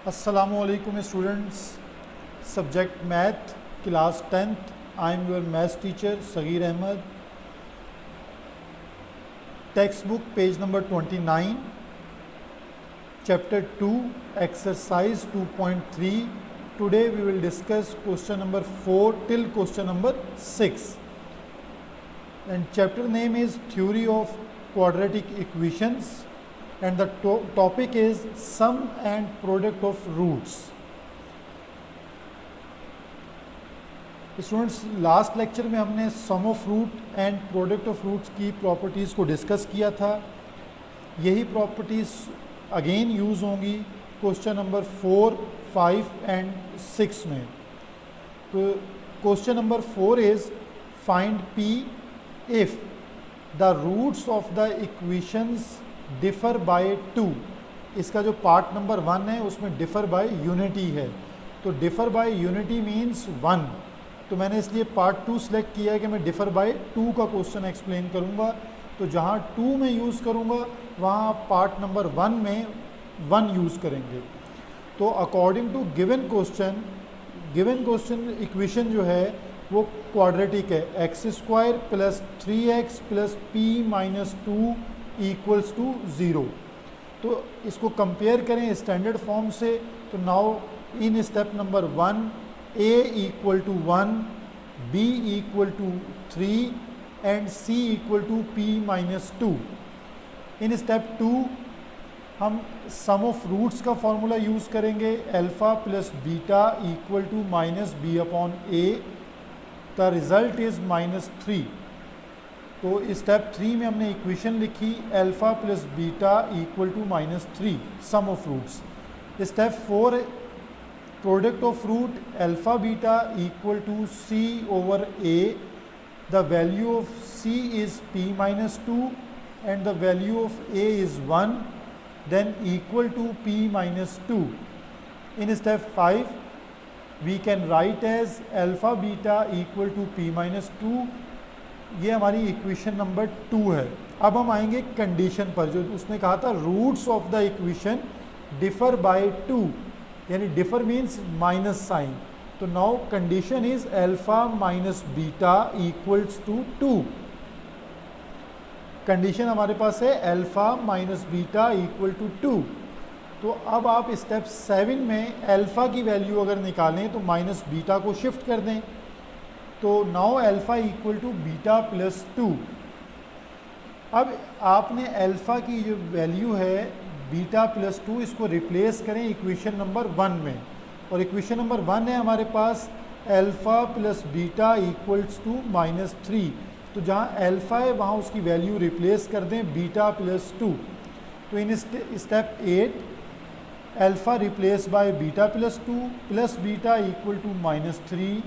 Assalamualaikum students, subject math, class 10th. I am your math teacher Saghir Ahmed. Textbook page number 29, chapter 2, exercise 2.3. Today we will discuss question number 4 till question number 6. And chapter name is Theory of Quadratic Equations. And the topic is sum and product of roots. Students, last lecture में हमने sum of root and product of roots की properties को discuss किया था. यही properties again use होंगी question number 4, 5 and 6 में. तो question number 4 is find p if the roots of the equations differ by 2. इसका जो पार्ट नंबर 1 है उसमें डिफ़र बाय यूनिटी है. तो डिफ़र बाय यूनिटी मीन्स 1. तो मैंने इसलिए पार्ट 2 सेलेक्ट किया है कि मैं डिफ़र बाय 2 का क्वेश्चन एक्सप्लेन करूँगा. तो जहाँ 2 में यूज़ करूँगा वहाँ पार्ट नंबर 1 में 1 यूज़ करेंगे. तो according to given question equation जो है वो क्वाड्रेटिक है. x² plus 3x plus p minus 2 equals to 0. तो इसको कंपेयर करें स्टैंडर्ड फॉर्म से. तो now in step number 1 a equal to 1, b equal to 3 and c equal to p minus 2. In step 2 हम सम ऑफ रूट्स का formula use करेंगे. Alpha plus beta equal to minus b upon a. The result is minus 3. तो step 3 में हमने equation लिखी alpha plus beta equal to minus 3, sum of roots. Step 4 product of root alpha beta equal to c over a. The value of c is p minus 2 and the value of a is 1, then equal to p minus 2. In step 5 we can write as alpha beta equal to p minus 2. ये हमारी equation number 2 है. अब हम आएंगे condition पर. जो उसने कहा था roots of the equation differ by 2, यानी डिफ़र मीन्स माइनस साइन. तो now condition is alpha minus beta equals to 2. Condition हमारे पास है alpha minus beta equal to 2. तो अब आप स्टेप 7 में अल्फ़ा की वैल्यू अगर निकालें तो माइनस बीटा को शिफ्ट कर दें. तो now alpha equal to beta plus 2. अब आपने अल्फ़ा की जो वैल्यू है बीटा प्लस 2 इसको रिप्लेस करें इक्वेशन नंबर 1 में. और इक्वेशन नंबर 1 है हमारे पास alpha plus beta equals to minus 3. तो जहाँ अल्फ़ा है वहाँ उसकी वैल्यू रिप्लेस कर दें बीटा प्लस 2. तो in step 8 alpha replace by beta plus 2 plus beta equal to minus 3,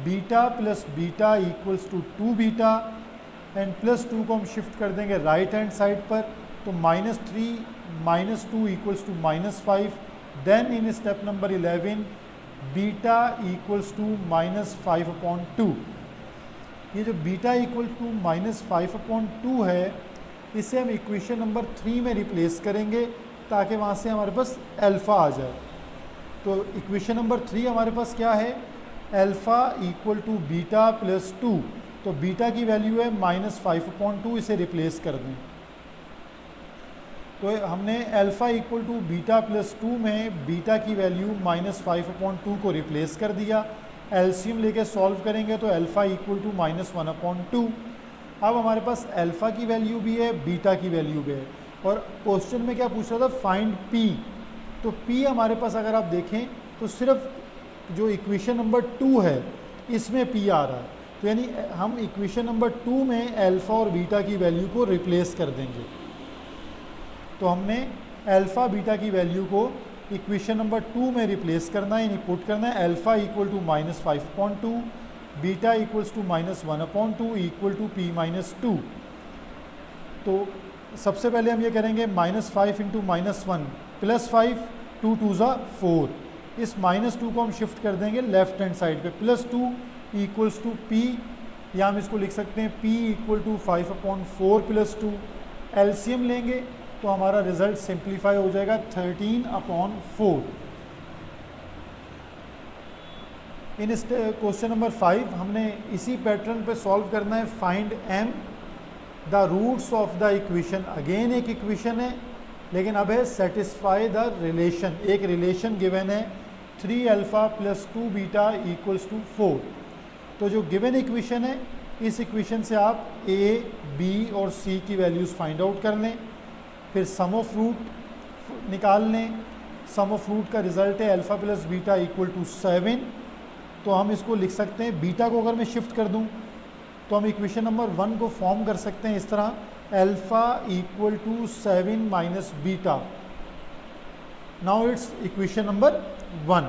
beta plus beta equals to 2 beta and plus 2 को हम शिफ्ट कर देंगे राइट हैंड साइड पर. तो minus 3 minus 2 equals to minus 5. Then in step number 11 beta equals to minus 5 upon 2. ये जो beta equal to minus 5 upon 2 है इसे हम इक्वेशन नंबर 3 में रिप्लेस करेंगे ताकि वहाँ से हमारे पास अल्फ़ा आ जाए. तो इक्वेशन नंबर 3 हमारे पास क्या है alpha equal to beta plus 2. तो बीटा की वैल्यू है माइनस 5 अपॉन 2, इसे रिप्लेस कर दें. तो हमने alpha equal to beta plus 2 में बीटा की वैल्यू माइनस 5 अपॉन 2 को रिप्लेस कर दिया. एलसीएम लेके सॉल्व करेंगे तो alpha equal to minus 1 upon 2. अब हमारे पास अल्फ़ा की वैल्यू भी है बीटा की वैल्यू भी है. और क्वेश्चन में क्या पूछ रहा था फाइंड पी. तो पी हमारे पास अगर आप देखें तो सिर्फ जो इक्वेशन नंबर 2 है इसमें p आ रहा है. तो यानी हम इक्वेशन नंबर 2 में अल्फ़ा और बीटा की वैल्यू को रिप्लेस कर देंगे. तो हमने अल्फ़ा बीटा की वैल्यू को इक्वेशन नंबर 2 में रिप्लेस करना है, यानी पुट करना है. Alpha equal to minus 5 upon 2, beta equals to minus 1 upon 2 equal to p minus 2. तो सबसे पहले हम ये करेंगे माइनस 5 इंटू माइनस 1 प्लस 5, 2 2 ज़ा 4. इस माइनस 2 को हम शिफ्ट कर देंगे लेफ्ट हैंड साइड पे. प्लस 2 इक्वल्स टू p, या हम इसको लिख सकते हैं p equal to 5 upon 4 plus 2. LCM लेंगे तो हमारा रिजल्ट सिंप्लीफाई हो जाएगा 13 अपॉन 4. इन क्वेश्चन नंबर 5 हमने इसी पैटर्न पे सॉल्व करना है। Find m the roots of the equation. Again एक इक्वेशन है, लेकिन अब है सेटिस्फाई द रिलेशन। एक रिलेशन गिवन है 3 alpha plus 2 beta equals to 4। तो जो गिवन इक्वेशन है, इस इक्वेशन से आप a, b और c की वैल्यूज़ फाइंड आउट कर लें, फिर सम ऑफ रूट निकाल लें। सम ऑफ रूट का रिजल्ट है alpha plus beta equal to 7। तो हम इसको लिख सकते हैं, बीटा को अगर मैं शिफ्ट कर दूं तो हम इक्वेशन नंबर 1 को फॉर्म कर सकते हैं इस तरह, alpha equal to 7 minus beta. Now it's equation number 1।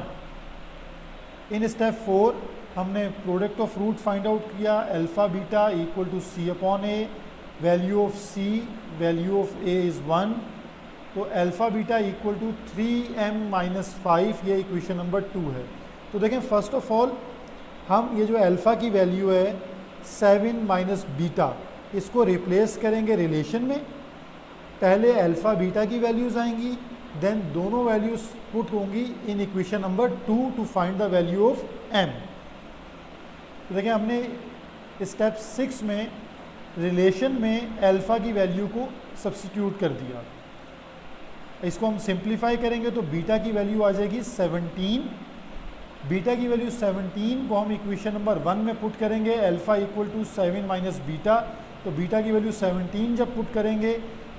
In step 4 हमने product of root find out किया, alpha beta equal to c upon a, value of c, value of a is 1। तो alpha beta equal to 3m minus 5, ये equation number 2 है। तो देखें, first of all हम ये जो अल्फ़ा की वैल्यू है 7 माइनस बीटा, इसको रिप्लेस करेंगे रिलेशन में। पहले अल्फ़ा बीटा की वैल्यूज़ आएंगी, देन दोनों वैल्यूज़ पुट होंगी in equation number 2 to find the value of m। तो देखें, हमने स्टेप 6 में रिलेशन में अल्फ़ा की वैल्यू को सब्स्टिट्यूट कर दिया। इसको हम सिंप्लीफाई करेंगे तो बीटा की वैल्यू आ जाएगी 17। बीटा की वैल्यू 17 को हम इक्वेशन नंबर 1 में पुट करेंगे, alpha equal to 7 minus beta. तो बीटा की वैल्यू 17 जब पुट करेंगे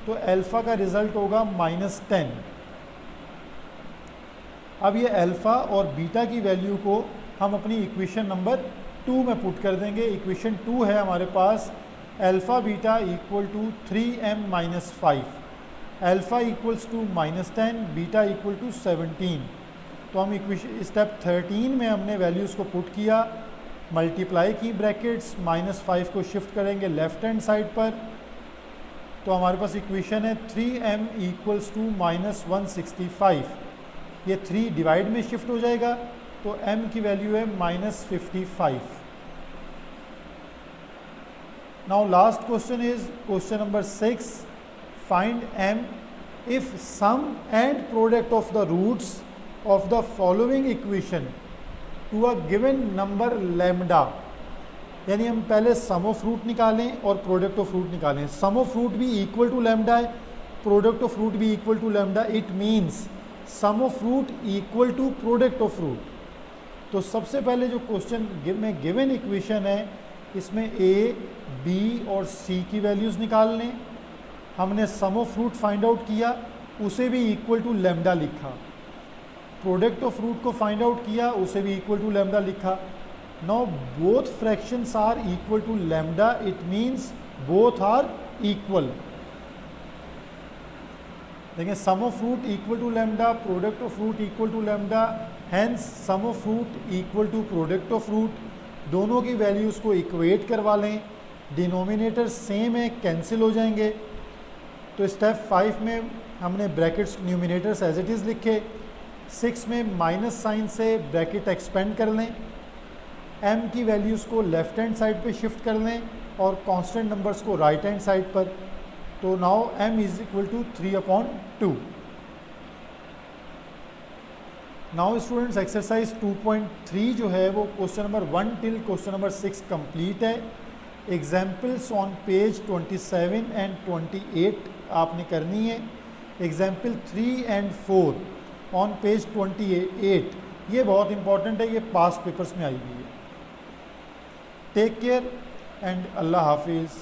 तो अल्फ़ा का रिजल्ट होगा -10। अब ये अल्फ़ा और बीटा की वैल्यू को हम अपनी इक्वेशन नंबर 2 में पुट कर देंगे। इक्वेशन 2 है हमारे पास, alpha beta equal to 3m minus 5, alpha equals to -10, beta equal to 17। तो हम इक्वेशन स्टेप 13 में हमने वैल्यूज़ को पुट किया, मल्टीप्लाई की ब्रैकेट्स, -5 को शिफ्ट करेंगे लेफ्ट हैंड साइड पर। तो हमारे पास इक्वेशन है 3m इक्वल्स टू -165। ये 3 डिवाइड में शिफ्ट हो जाएगा, तो m की वैल्यू है -55। Now last question is question number 6। Find m if sum and product of the roots of the following equation to a given number lambda। यानी हम पहले सम ऑफ रूट निकालें और प्रोडक्ट ऑफ रूट निकालें। Sum of root भी equal to lambda है, product of root भी equal to lambda. It means sum of root equal to product of root. तो सबसे पहले जो क्वेश्चन में गिवन इक्वेशन है, इसमें a, b और c की वैल्यूज़ निकाल लें। हमने sum of root find out किया, उसे भी इक्वल टू लैम्डा लिखा। प्रोडक्ट ऑफ रूट को फाइंड आउट किया, उसे भी इक्वल टू लैम्डा लिखा। Now both fractions are equal to lambda, it means both are equal. देखें, sum of root equal to lambda, product of root equal to lambda, hence sum of root equal to product of root. दोनों की values को equate करवा लें, denominator same है, cancel हो जाएंगे। तो स्टेप 5 में हमने brackets numerators as it is लिखे। 6 में माइनस साइन से ब्रैकेट एक्सपेंड कर लें, m की वैल्यूज़ को लेफ्ट हैंड साइड पे शिफ्ट कर लें और कांस्टेंट नंबर्स को राइट हैंड साइड पर। तो now m is equal to 3/2। Now students, exercise 2.3 जो है वो question number 1 till question number 6 complete है। एग्जाम्पल्स ऑन पेज 27 एंड 28 आपने करनी है। एग्जाम्पल 3 एंड 4 ऑन पेज 28, ये बहुत इंपॉर्टेंट है, ये पास्ट पेपर्स में आई हुई है। टेक केयर एंड अल्लाह हाफिज़।